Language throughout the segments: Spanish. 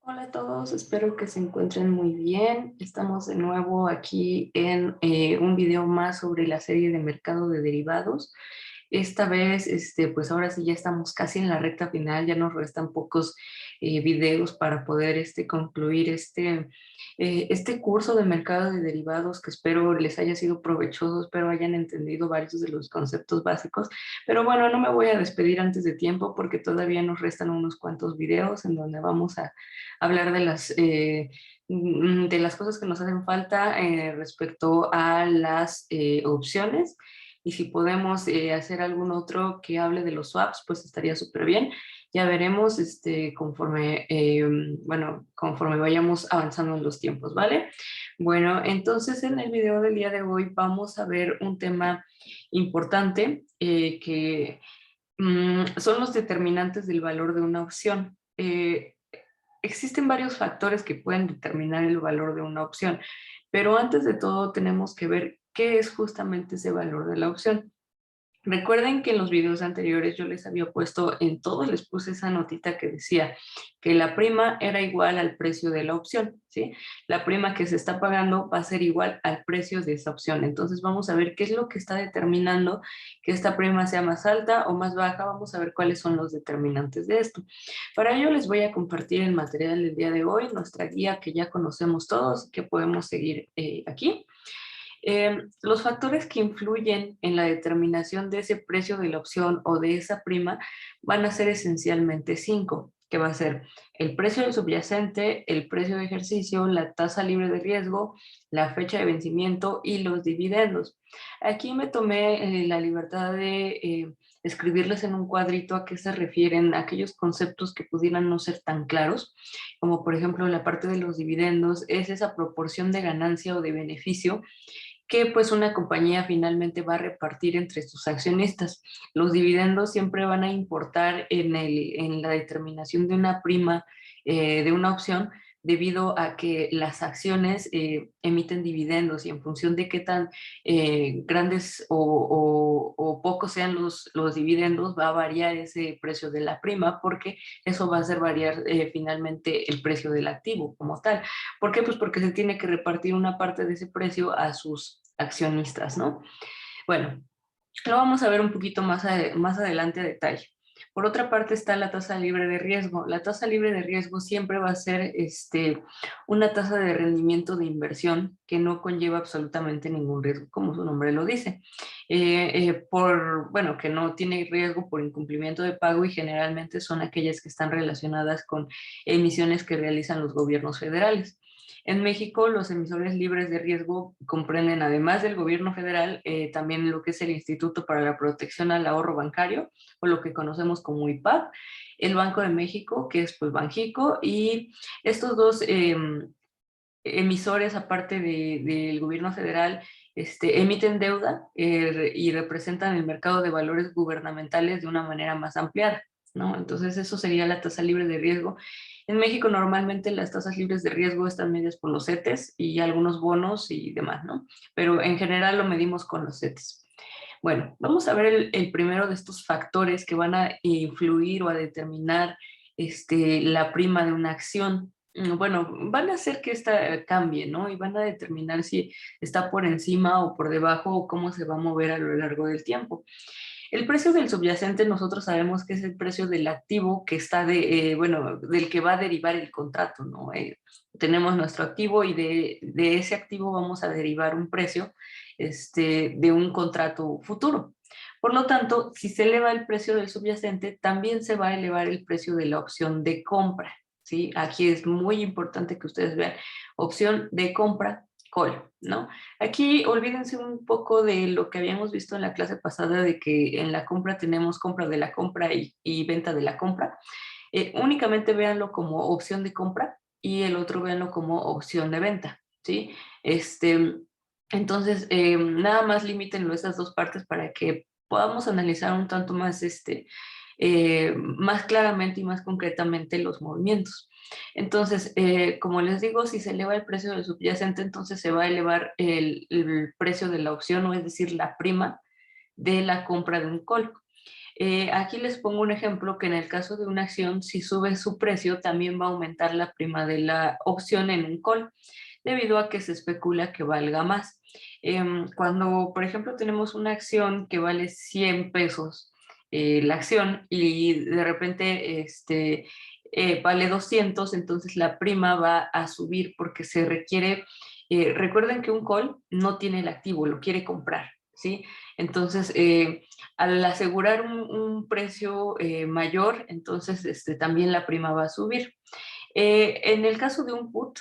Hola a todos, espero que se encuentren muy bien. Estamos de nuevo aquí en un video más sobre la serie de mercado de derivados. Esta vez, pues ahora sí ya estamos casi en la recta final, ya nos restan pocos videos para poder concluir este curso de mercado de derivados que espero les haya sido provechoso, espero hayan entendido varios de los conceptos básicos. Pero bueno, no me voy a despedir antes de tiempo porque todavía nos restan unos cuantos videos en donde vamos a hablar de las cosas que nos hacen falta respecto a las opciones. Y si podemos hacer algún otro que hable de los swaps, pues estaría súper bien. Ya veremos conforme vayamos avanzando en los tiempos, ¿vale? Bueno, entonces en el video del día de hoy vamos a ver un tema importante que son los determinantes del valor de una opción. Existen varios factores que pueden determinar el valor de una opción, pero antes de todo tenemos que ver qué es justamente ese valor de la opción. Recuerden que en los videos anteriores yo les había puesto, en todos les puse esa notita que decía que la prima era igual al precio de la opción, ¿sí? La prima que se está pagando va a ser igual al precio de esa opción. Entonces vamos a ver qué es lo que está determinando que esta prima sea más alta o más baja. Vamos a ver cuáles son los determinantes de esto. Para ello les voy a compartir el material del día de hoy, nuestra guía que ya conocemos todos, que podemos seguir aquí. Los factores que influyen en la determinación de ese precio de la opción o de esa prima van a ser esencialmente cinco, que va a ser el precio del subyacente, el precio de ejercicio, la tasa libre de riesgo, la fecha de vencimiento y los dividendos. Aquí me tomé la libertad de escribirles en un cuadrito a qué se refieren aquellos conceptos que pudieran no ser tan claros, como por ejemplo la parte de los dividendos es esa proporción de ganancia o de beneficio que pues una compañía finalmente va a repartir entre sus accionistas. Los dividendos siempre van a importar en la determinación de una prima de una opción debido a que las acciones emiten dividendos y en función de qué tan grandes o pocos sean los dividendos va a variar ese precio de la prima porque eso va a hacer variar finalmente el precio del activo como tal. ¿Por qué? Pues porque se tiene que repartir una parte de ese precio a sus accionistas, ¿no? Bueno, lo vamos a ver un poquito más adelante a detalle. Por otra parte está la tasa libre de riesgo. La tasa libre de riesgo siempre va a ser una tasa de rendimiento de inversión que no conlleva absolutamente ningún riesgo, como su nombre lo dice. Bueno, que no tiene riesgo por incumplimiento de pago y generalmente son aquellas que están relacionadas con emisiones que realizan los gobiernos federales. En México, los emisores libres de riesgo comprenden, además del gobierno federal, también lo que es el Instituto para la Protección al Ahorro Bancario, o lo que conocemos como IPAB, el Banco de México, que es pues Banjico, y estos dos emisores, aparte del gobierno federal, emiten deuda y representan el mercado de valores gubernamentales de una manera más ampliada, ¿no? Entonces eso sería la tasa libre de riesgo. En México normalmente las tasas libres de riesgo están medidas por los CETES y algunos bonos y demás, ¿no? Pero en general lo medimos con los CETES. Bueno, vamos a ver el primero de estos factores que van a influir o a determinar la prima de una acción. Bueno, van a hacer que esta cambie, ¿no? Y van a determinar si está por encima o por debajo o cómo se va a mover a lo largo del tiempo. El precio del subyacente nosotros sabemos que es el precio del activo que está bueno, del que va a derivar el contrato, ¿no? Tenemos nuestro activo y de ese activo vamos a derivar un precio de un contrato futuro. Por lo tanto, si se eleva el precio del subyacente, también se va a elevar el precio de la opción de compra, ¿sí? Aquí es muy importante que ustedes vean opción de compra, call, ¿no? Aquí olvídense un poco de lo que habíamos visto en la clase pasada de que en la compra tenemos compra de la compra y venta de la compra. Únicamente véanlo como opción de compra y el otro véanlo como opción de venta, ¿sí? Entonces, nada más limítenlo a esas dos partes para que podamos analizar un tanto más, más claramente y más concretamente los movimientos. Entonces, como les digo, si se eleva el precio del subyacente, entonces se va a elevar el precio de la opción, o es decir, la prima de la compra de un call. Aquí les pongo un ejemplo que en el caso de una acción, si sube su precio, también va a aumentar la prima de la opción en un call, debido a que se especula que valga más. Cuando, por ejemplo, tenemos una acción que vale 100 pesos, la acción, y de repente vale 200, entonces la prima va a subir porque se requiere, recuerden que un call no tiene el activo, lo quiere comprar, ¿sí? Entonces, al asegurar un precio mayor, entonces también la prima va a subir. En el caso de un put,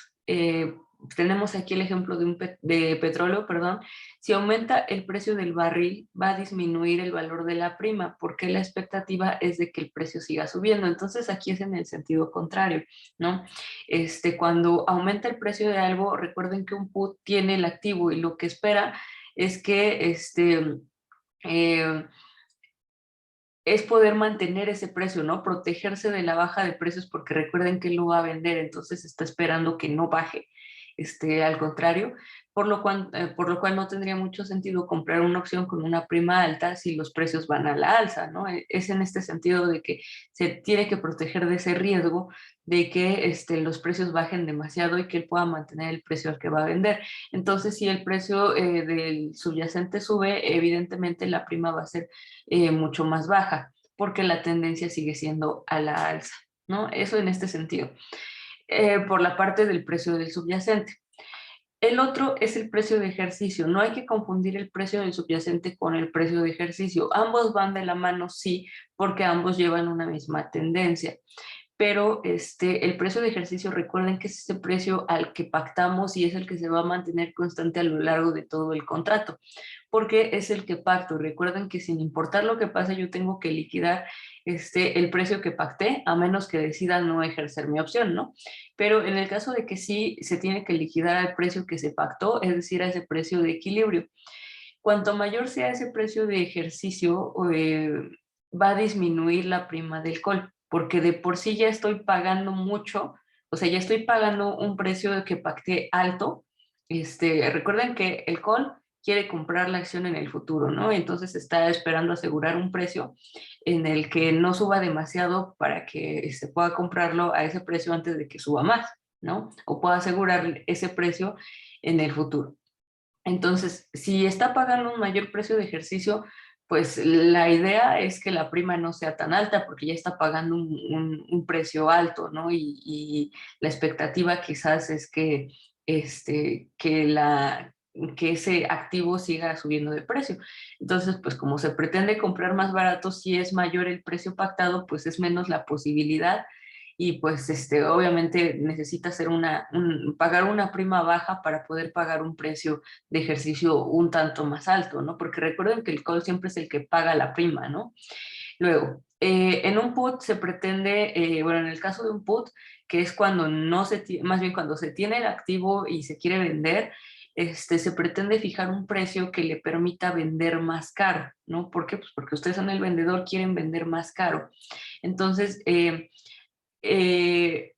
tenemos aquí el ejemplo de petróleo, perdón. Si aumenta el precio del barril, va a disminuir el valor de la prima, porque la expectativa es de que el precio siga subiendo. Entonces aquí es en el sentido contrario, ¿no? Cuando aumenta el precio de algo, recuerden que un put tiene el activo y lo que espera es que eh, es poder mantener ese precio, ¿no? Protegerse de la baja de precios porque recuerden que él lo va a vender, entonces está esperando que no baje. Al contrario, por lo cual no tendría mucho sentido comprar una opción con una prima alta si los precios van a la alza, ¿no? Es en este sentido de que se tiene que proteger de ese riesgo de que los precios bajen demasiado y que él pueda mantener el precio al que va a vender. Entonces, si el precio del subyacente sube, evidentemente la prima va a ser mucho más baja, porque la tendencia sigue siendo a la alza, ¿no? Eso en este sentido, por la parte del precio del subyacente. El otro es el precio de ejercicio. No hay que confundir el precio del subyacente con el precio de ejercicio. Ambos van de la mano, sí, porque ambos llevan una misma tendencia, pero el precio de ejercicio, recuerden que es ese precio al que pactamos y es el que se va a mantener constante a lo largo de todo el contrato, porque es el que pacto. Recuerden que sin importar lo que pase, yo tengo que liquidar el precio que pacté, a menos que decida no ejercer mi opción, ¿no? Pero en el caso de que sí se tiene que liquidar al precio que se pactó, es decir, a ese precio de equilibrio. Cuanto mayor sea ese precio de ejercicio, va a disminuir la prima del call, porque de por sí ya estoy pagando mucho, o sea, ya estoy pagando un precio que pacté alto. Recuerden que el call quiere comprar la acción en el futuro, ¿no? Entonces está esperando asegurar un precio en el que no suba demasiado para que se pueda comprarlo a ese precio antes de que suba más, ¿no? O pueda asegurar ese precio en el futuro. Entonces, si está pagando un mayor precio de ejercicio, pues la idea es que la prima no sea tan alta porque ya está pagando un precio alto, ¿no? Y la expectativa quizás es que, este, que, la, que ese activo siga subiendo de precio. Entonces, pues como se pretende comprar más barato, si es mayor el precio pactado, pues es menos la posibilidad y pues obviamente necesita hacer pagar una prima baja para poder pagar un precio de ejercicio un tanto más alto, ¿no? Porque recuerden que el call siempre es el que paga la prima, ¿no? Luego, en un put se pretende, bueno, en el caso de un put, que es cuando no se tiene, más bien cuando se tiene el activo y se quiere vender, se pretende fijar un precio que le permita vender más caro, ¿no? ¿Por qué? Pues porque ustedes son el vendedor, quieren vender más caro. Entonces, eh,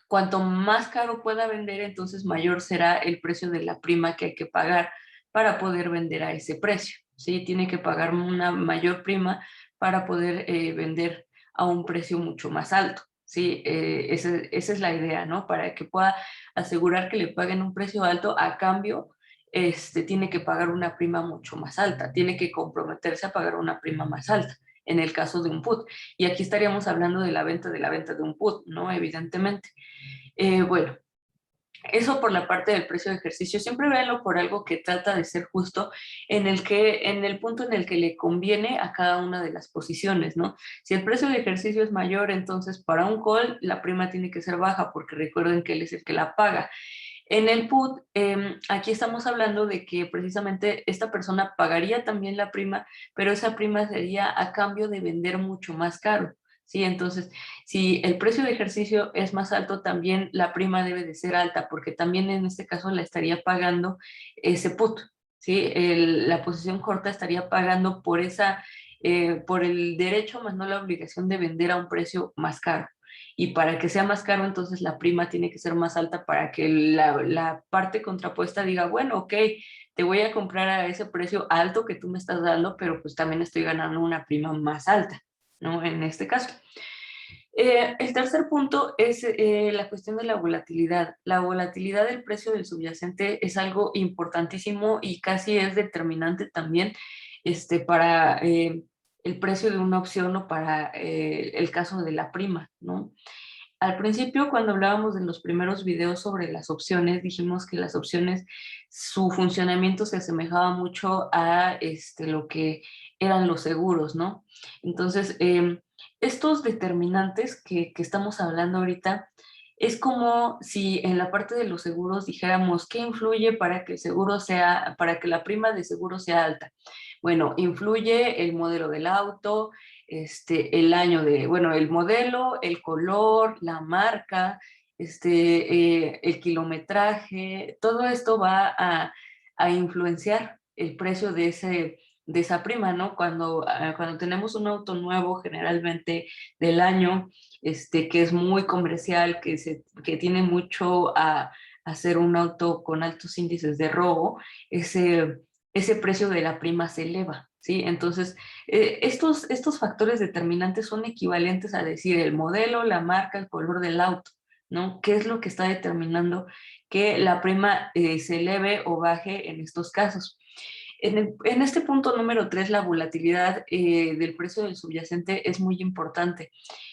cuanto más caro pueda vender, entonces mayor será el precio de la prima que hay que pagar para poder vender a ese precio, ¿sí? Tiene que pagar una mayor prima para poder vender a un precio mucho más alto, ¿sí? Esa es la idea, ¿no? Para que pueda asegurar que le paguen un precio alto, a cambio, tiene que pagar una prima mucho más alta, tiene que comprometerse a pagar una prima más alta en el caso de un put. Y aquí estaríamos hablando de la venta de un put, ¿no? Evidentemente. Bueno, eso por la parte del precio de ejercicio. Siempre véanlo por algo que trata de ser justo, en el punto en el que le conviene a cada una de las posiciones, ¿no? Si el precio de ejercicio es mayor, entonces para un call la prima tiene que ser baja, porque recuerden que él es el que la paga. En el put, aquí estamos hablando de que precisamente esta persona pagaría también la prima, pero esa prima sería a cambio de vender mucho más caro. ¿Sí? Entonces, si el precio de ejercicio es más alto, también la prima debe de ser alta, porque también en este caso la estaría pagando ese put. ¿Sí? La posición corta estaría pagando por por el derecho más no la obligación de vender a un precio más caro. y para que sea más caro, entonces la prima tiene que ser más alta para que la parte contrapuesta diga, bueno, ok, te voy a comprar a ese precio alto que tú me estás dando, pero pues también estoy ganando una prima más alta, ¿no? En este caso. El tercer punto es la cuestión de la volatilidad. La volatilidad del precio del subyacente es algo importantísimo y casi es determinante también para el precio de una opción o para el caso de la prima, ¿no? Al principio, cuando hablábamos de los primeros videos sobre las opciones, dijimos que las opciones, su funcionamiento se asemejaba mucho a lo que eran los seguros, ¿no? Entonces, estos determinantes que estamos hablando ahorita, es como si en la parte de los seguros dijéramos, ¿qué influye para que el seguro sea, para que la prima de seguro sea alta? Bueno, influye el modelo del auto, el año de, bueno, el modelo, el color, la marca, el kilometraje, todo esto va a influenciar el precio de esa prima, ¿no? Cuando tenemos un auto nuevo, generalmente del año, que es muy comercial, que tiene mucho a ser un auto con altos índices de robo, ese precio de la prima se eleva, ¿sí? Entonces, estos factores determinantes son equivalentes a decir el modelo, la marca, el color del auto, ¿no? ¿Qué es lo que está determinando que la prima se eleve o baje en estos casos? En este punto número 3, la volatilidad del precio del subyacente es muy importante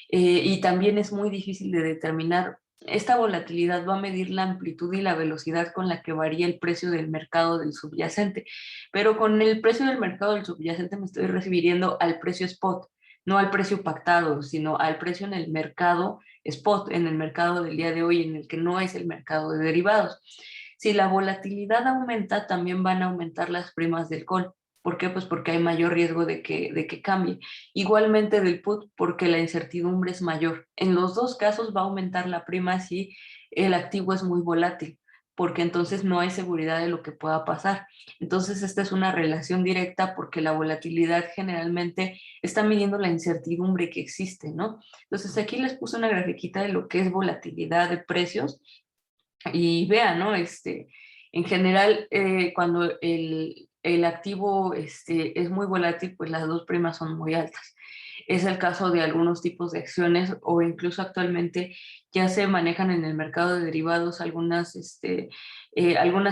y también es muy difícil de determinar. Esta volatilidad va a medir la amplitud y la velocidad con la que varía el precio del mercado del subyacente, pero con el precio del mercado del subyacente me estoy refiriendo al precio spot, no al precio pactado, sino al precio en el mercado spot, en el mercado del día de hoy, en el que no es el mercado de derivados. Si la volatilidad aumenta, también van a aumentar las primas del call. ¿Por qué? Pues porque hay mayor riesgo de que cambie. Igualmente del put, porque la incertidumbre es mayor. En los dos casos va a aumentar la prima si el activo es muy volátil, porque entonces no hay seguridad de lo que pueda pasar. Entonces esta es una relación directa porque la volatilidad generalmente está midiendo la incertidumbre que existe, ¿no? Entonces aquí les puse una grafiquita de lo que es volatilidad de precios y vean, ¿no? En general, cuando el activo es muy volátil, pues las dos primas son muy altas. Es el caso de algunos tipos de acciones o incluso actualmente ya se manejan en el mercado de derivados algunas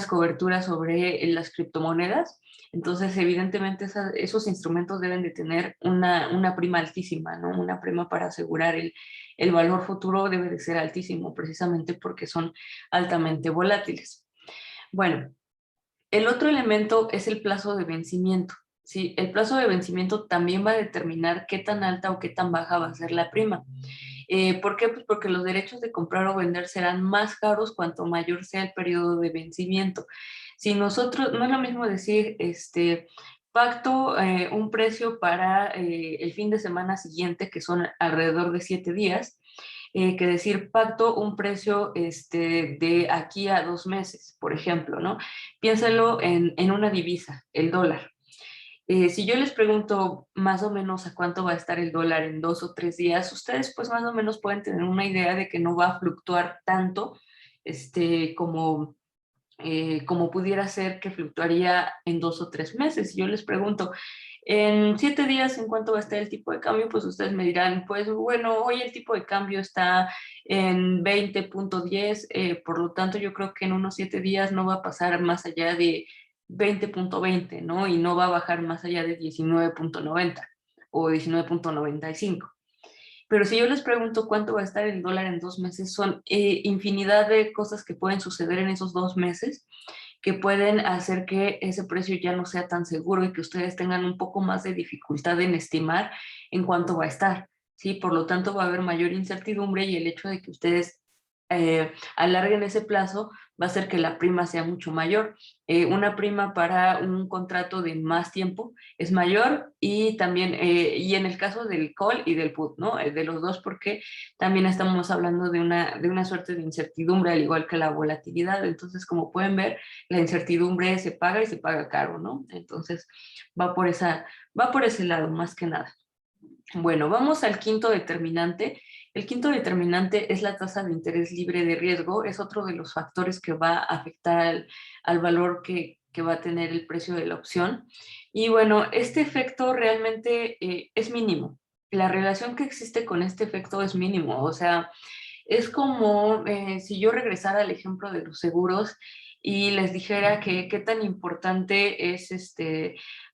coberturas sobre las criptomonedas. Entonces, evidentemente, esos instrumentos deben de tener una prima altísima, ¿no? Una prima para asegurar el valor futuro debe de ser altísimo, precisamente porque son altamente volátiles. Bueno, el otro elemento es el plazo de vencimiento. ¿Sí? El plazo de vencimiento también va a determinar qué tan alta o qué tan baja va a ser la prima. ¿Por qué? Pues porque los derechos de comprar o vender serán más caros cuanto mayor sea el periodo de vencimiento. Si nosotros, no es lo mismo decir, pacto un precio para el fin de semana siguiente, que son alrededor de 7 días, que decir pacto un precio de aquí a 2 meses, por ejemplo, ¿no? Piénsalo en una divisa, el dólar. Si yo les pregunto más o menos a cuánto va a estar el dólar en 2 o 3 días, ustedes pues más o menos pueden tener una idea de que no va a fluctuar tanto como pudiera ser que fluctuaría en 2 o 3 meses. Si yo les pregunto, en 7 días, ¿en cuánto va a estar el tipo de cambio? Pues ustedes me dirán, pues bueno, hoy el tipo de cambio está en 20.10, por lo tanto yo creo que en unos 7 días no va a pasar más allá de 20.20, ¿no? Y no va a bajar más allá de 19.90 o 19.95. Pero si yo les pregunto cuánto va a estar el dólar en 2 meses, son infinidad de cosas que pueden suceder en esos 2 meses que pueden hacer que ese precio ya no sea tan seguro y que ustedes tengan un poco más de dificultad en estimar en cuánto va a estar. ¿Sí? Por lo tanto, va a haber mayor incertidumbre y el hecho de que ustedes alarguen ese plazo va a hacer que la prima sea mucho mayor. Una prima para un contrato de más tiempo es mayor y también, y en el caso del call y del put, ¿no? De los dos, porque también estamos hablando de una suerte de incertidumbre, al igual que la volatilidad. Entonces, como pueden ver, la incertidumbre se paga y se paga caro, ¿no? Entonces, va por ese lado, más que nada. Bueno, vamos al quinto determinante, El quinto determinante es la tasa de interés libre de riesgo, es otro de los factores que va a afectar al valor que va a tener el precio de la opción. Y bueno, este efecto realmente es mínimo. La relación que existe con este efecto es mínimo, o sea, es como si yo regresara al ejemplo de los seguros y les dijera que qué tan importante es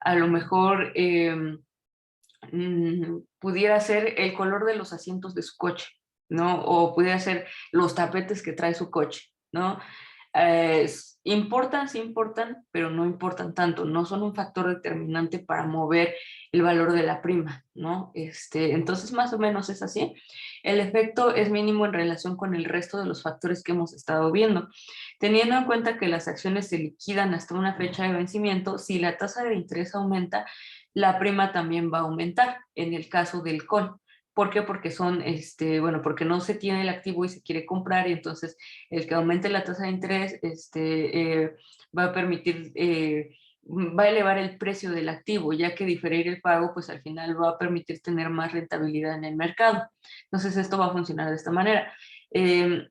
a lo mejor pudiera ser el color de los asientos de su coche, ¿no? O pudiera ser los tapetes que trae su coche, ¿no? Importan, sí importan, pero no importan tanto, no son un factor determinante para mover el valor de la prima, ¿no? Entonces, más o menos es así. El efecto es mínimo en relación con el resto de los factores que hemos estado viendo. Teniendo en cuenta que las acciones se liquidan hasta una fecha de vencimiento, si la tasa de interés aumenta, la prima también va a aumentar en el caso del call. ¿Por qué? Porque bueno, porque no se tiene el activo y se quiere comprar y entonces el que aumente la tasa de interés va a permitir, va a elevar el precio del activo, ya que diferir el pago, pues al final va a permitir tener más rentabilidad en el mercado. Entonces esto va a funcionar de esta manera. Eh,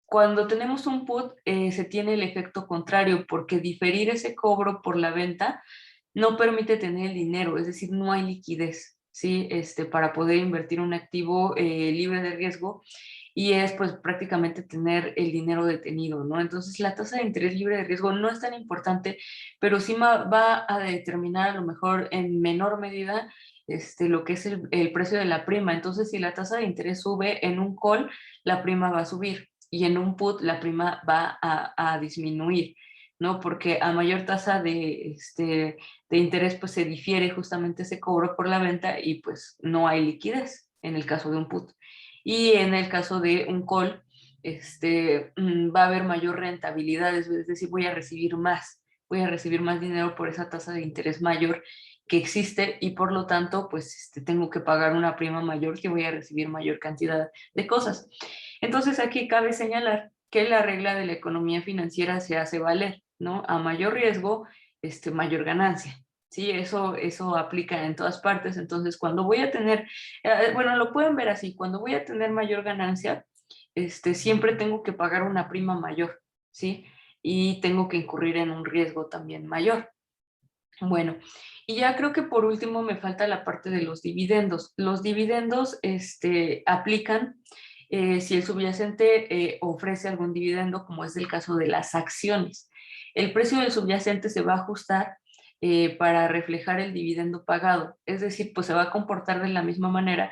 Cuando tenemos un put, se tiene el efecto contrario, porque diferir ese cobro por la venta no permite tener el dinero, es decir, no hay liquidez, ¿sí? Para poder invertir un activo libre de riesgo y es pues prácticamente tener el dinero detenido, ¿no? Entonces la tasa de interés libre de riesgo no es tan importante, pero sí va a determinar a lo mejor en menor medida lo que es el precio de la prima. Entonces si la tasa de interés sube en un call, la prima va a subir y en un put la prima va a disminuir, ¿no? Porque a mayor tasa de interés, pues se difiere justamente ese cobro por la venta y pues no hay liquidez en el caso de un put. Y en el caso de un call, va a haber mayor rentabilidad, es decir, voy a recibir más dinero por esa tasa de interés mayor que existe y por lo tanto, pues tengo que pagar una prima mayor que voy a recibir mayor cantidad de cosas. Entonces aquí cabe señalar que la regla de la economía financiera se hace valer, ¿no? A mayor riesgo, mayor ganancia. Sí, eso aplica en todas partes. Entonces, cuando voy a tener, bueno, lo pueden ver así, cuando voy a tener mayor ganancia, siempre tengo que pagar una prima mayor, ¿sí? Y tengo que incurrir en un riesgo también mayor. Bueno, y ya creo que por último me falta la parte de los dividendos. Los dividendos aplican si el subyacente ofrece algún dividendo, como es el caso de las acciones. El precio del subyacente se va a ajustar para reflejar el dividendo pagado, es decir, pues se va a comportar de la misma manera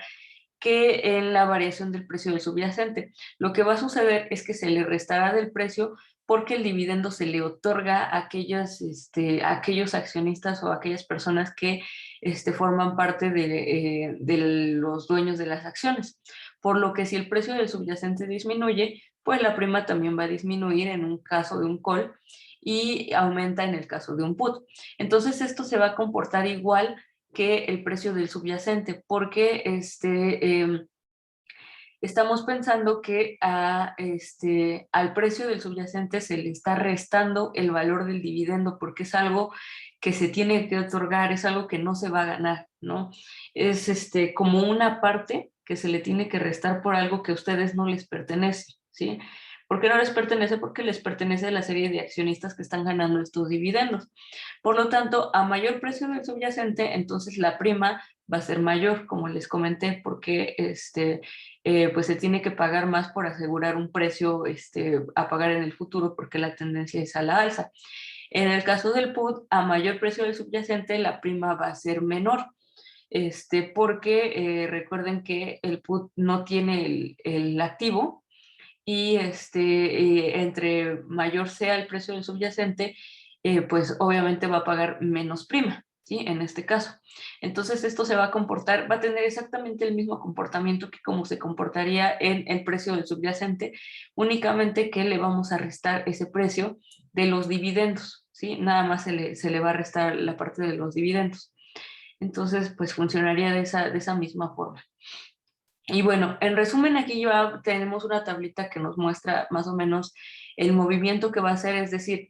que en la variación del precio del subyacente. Lo que va a suceder es que se le restará del precio porque el dividendo se le otorga a aquellos accionistas o a aquellas personas que forman parte de los dueños de las acciones. Por lo que si el precio del subyacente disminuye, pues la prima también va a disminuir en un caso de un call y aumenta en el caso de un put. Entonces esto se va a comportar igual que el precio del subyacente, porque estamos pensando que al precio del subyacente se le está restando el valor del dividendo, porque es algo que se tiene que otorgar, es algo que no se va a ganar, ¿no? Es como una parte que se le tiene que restar por algo que a ustedes no les pertenece, ¿sí? ¿Por qué no les pertenece? Porque les pertenece a la serie de accionistas que están ganando estos dividendos. Por lo tanto, a mayor precio del subyacente, entonces la prima va a ser mayor, como les comenté, porque pues se tiene que pagar más por asegurar un precio a pagar en el futuro, porque la tendencia es a la alza. En el caso del put, a mayor precio del subyacente, la prima va a ser menor. Porque recuerden que el put no tiene el activo, y entre mayor sea el precio del subyacente, pues obviamente va a pagar menos prima, ¿sí? En este caso. Entonces esto se va a comportar, va a tener exactamente el mismo comportamiento que como se comportaría en el precio del subyacente, únicamente que le vamos a restar ese precio de los dividendos, ¿sí? Nada más se le va a restar la parte de los dividendos. Entonces, pues funcionaría de esa misma forma. Y bueno, en resumen, aquí ya tenemos una tablita que nos muestra más o menos el movimiento que va a hacer, es decir,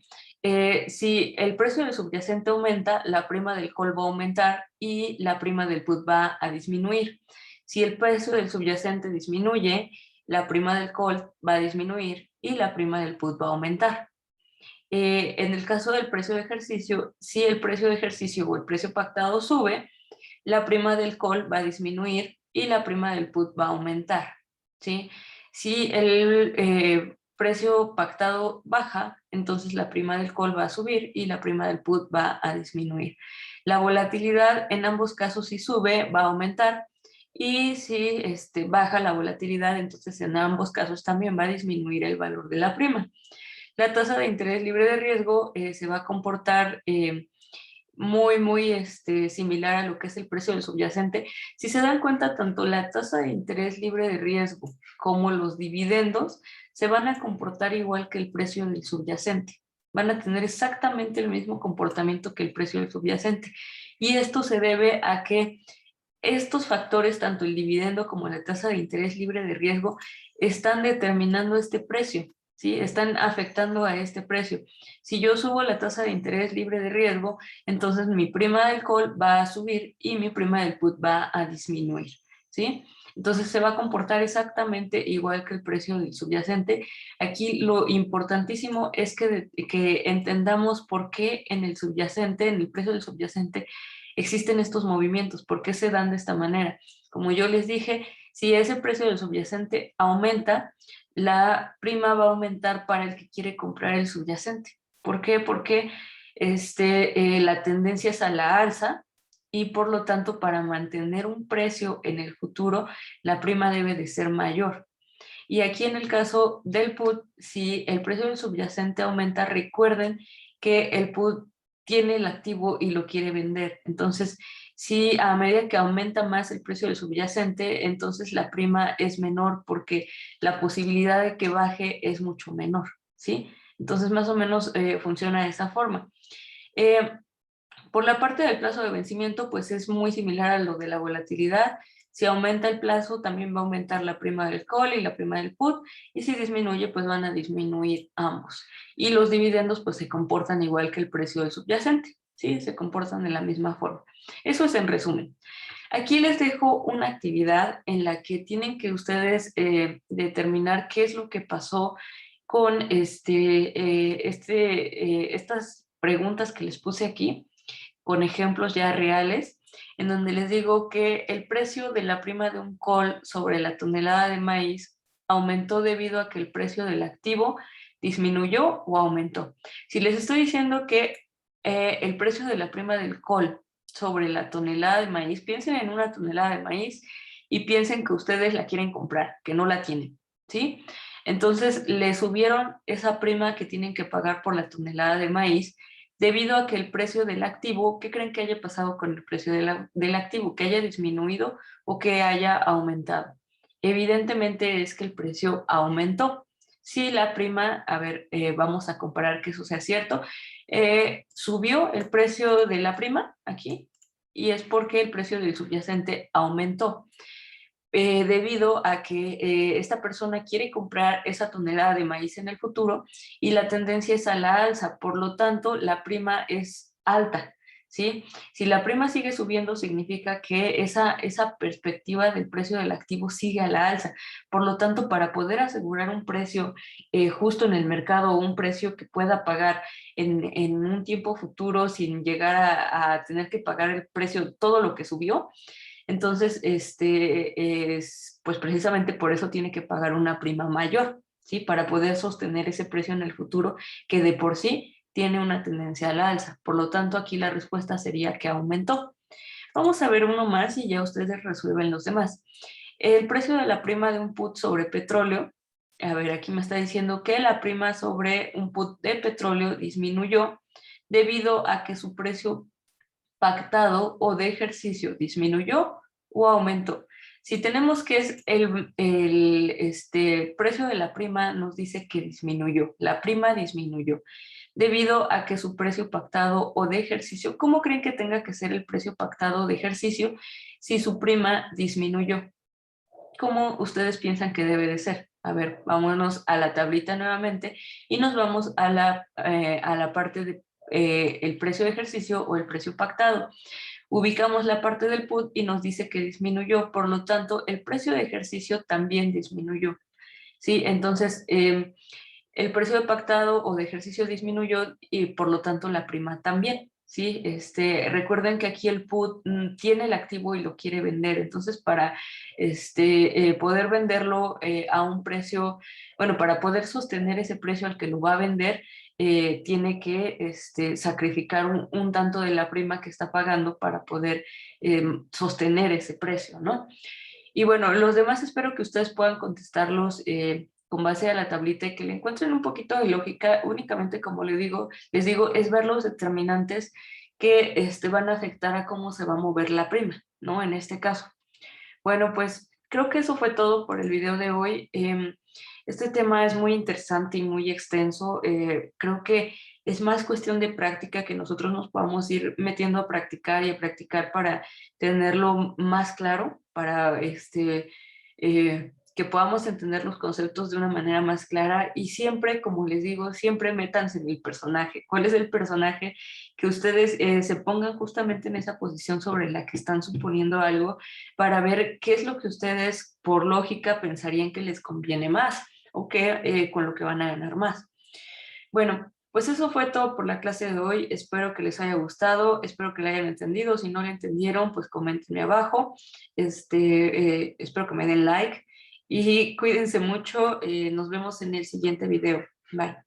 si el precio del subyacente aumenta, la prima del call va a aumentar y la prima del put va a disminuir. Si el precio del subyacente disminuye, la prima del call va a disminuir y la prima del put va a aumentar. En el caso del precio de ejercicio, si el precio de ejercicio o el precio pactado sube, la prima del call va a disminuir y la prima del put va a aumentar, ¿sí? Si el precio pactado baja, entonces la prima del call va a subir y la prima del put va a disminuir. La volatilidad en ambos casos, si sube, va a aumentar, y si baja la volatilidad, entonces en ambos casos también va a disminuir el valor de la prima. La tasa de interés libre de riesgo se va a comportar muy similar a lo que es el precio del subyacente. Si se dan cuenta, tanto la tasa de interés libre de riesgo como los dividendos se van a comportar igual que el precio del subyacente. Van a tener exactamente el mismo comportamiento que el precio del subyacente. Y esto se debe a que estos factores, tanto el dividendo como la tasa de interés libre de riesgo, están determinando este precio, ¿sí? Están afectando a este precio. Si yo subo la tasa de interés libre de riesgo, entonces mi prima del call va a subir y mi prima del put va a disminuir, ¿sí? Entonces se va a comportar exactamente igual que el precio del subyacente. Aquí lo importantísimo es que entendamos por qué en el subyacente, en el precio del subyacente, existen estos movimientos, por qué se dan de esta manera. Como yo les dije, si ese precio del subyacente aumenta, la prima va a aumentar para el que quiere comprar el subyacente. ¿Por qué? Porque la tendencia es a la alza, y por lo tanto, para mantener un precio en el futuro, la prima debe de ser mayor. Y aquí en el caso del put, si el precio del subyacente aumenta, recuerden que el put tiene el activo y lo quiere vender. Entonces, si a medida que aumenta más el precio del subyacente, entonces la prima es menor porque la posibilidad de que baje es mucho menor, ¿sí? Entonces, más o menos funciona de esa forma. Eh, por la parte del plazo de vencimiento, pues es muy similar a lo de la volatilidad. Si aumenta el plazo, también va a aumentar la prima del call y la prima del put, y si disminuye, pues van a disminuir ambos. Y los dividendos, pues se comportan igual que el precio del subyacente, ¿sí? Se comportan de la misma forma. Eso es en resumen. Aquí les dejo una actividad en la que tienen que ustedes determinar qué es lo que pasó con estas preguntas que les puse aquí, con ejemplos ya reales, en donde les digo que el precio de la prima de un col sobre la tonelada de maíz aumentó debido a que el precio del activo disminuyó o aumentó. Si les estoy diciendo que el precio de la prima del col sobre la tonelada de maíz, piensen en una tonelada de maíz y piensen que ustedes la quieren comprar, que no la tienen, ¿sí? Entonces le subieron esa prima que tienen que pagar por la tonelada de maíz debido a que el precio del activo, ¿qué creen que haya pasado con el precio del activo? ¿Que haya disminuido o que haya aumentado? Evidentemente es que el precio aumentó. Si la prima, a ver, vamos a comparar que eso sea cierto, subió el precio de la prima aquí, y es porque el precio del subyacente aumentó. Debido a que esta persona quiere comprar esa tonelada de maíz en el futuro y la tendencia es a la alza, por lo tanto la prima es alta, ¿sí? Si la prima sigue subiendo, significa que esa perspectiva del precio del activo sigue a la alza. Por lo tanto, para poder asegurar un precio justo en el mercado, un precio que pueda pagar en un tiempo futuro sin llegar a tener que pagar el precio, todo lo que subió, entonces, pues precisamente por eso tiene que pagar una prima mayor, ¿sí? Para poder sostener ese precio en el futuro, que de por sí tiene una tendencia a la alza. Por lo tanto, aquí la respuesta sería que aumentó. Vamos a ver uno más y ya ustedes resuelven los demás. El precio de la prima de un put sobre petróleo, a ver, aquí me está diciendo que la prima sobre un put de petróleo disminuyó debido a que su precio pactado o de ejercicio disminuyó o aumentó. Si tenemos que es el precio de la prima, nos dice que disminuyó, la prima disminuyó debido a que su precio pactado o de ejercicio, ¿cómo creen que tenga que ser el precio pactado de ejercicio si su prima disminuyó? ¿Cómo ustedes piensan que debe de ser? A ver, vámonos a la tablita nuevamente y nos vamos a la parte de el precio de ejercicio o el precio pactado. ubicamos la parte del put y nos dice que disminuyó, por lo tanto, el precio de ejercicio también disminuyó. ¿Sí? Entonces, el precio de pactado o de ejercicio disminuyó y por lo tanto la prima también. ¿Sí? Recuerden que aquí el put tiene el activo y lo quiere vender, entonces para poder venderlo a un precio, bueno, para poder sostener ese precio al que lo va a vender, tiene que sacrificar un tanto de la prima que está pagando para poder sostener ese precio, ¿no? Y bueno, los demás espero que ustedes puedan contestarlos con base a la tablita y que le encuentren un poquito de lógica. Únicamente, como les digo, es ver los determinantes que van a afectar a cómo se va a mover la prima, ¿no? En este caso. Bueno, pues creo que eso fue todo por el video de hoy. Este tema es muy interesante y muy extenso. Creo que es más cuestión de práctica, que nosotros nos podamos ir metiendo a practicar y a practicar para tenerlo más claro, para que podamos entender los conceptos de una manera más clara y siempre, como les digo, siempre métanse en el personaje. ¿Cuál es el personaje? Que ustedes se pongan justamente en esa posición sobre la que están suponiendo algo para ver qué es lo que ustedes por lógica pensarían que les conviene más o qué con lo que van a ganar más. Bueno, pues eso fue todo por la clase de hoy. Espero que les haya gustado, espero que la hayan entendido. Si no la entendieron, pues coméntenme abajo. Espero que me den like y cuídense mucho. Nos vemos en el siguiente video. Bye.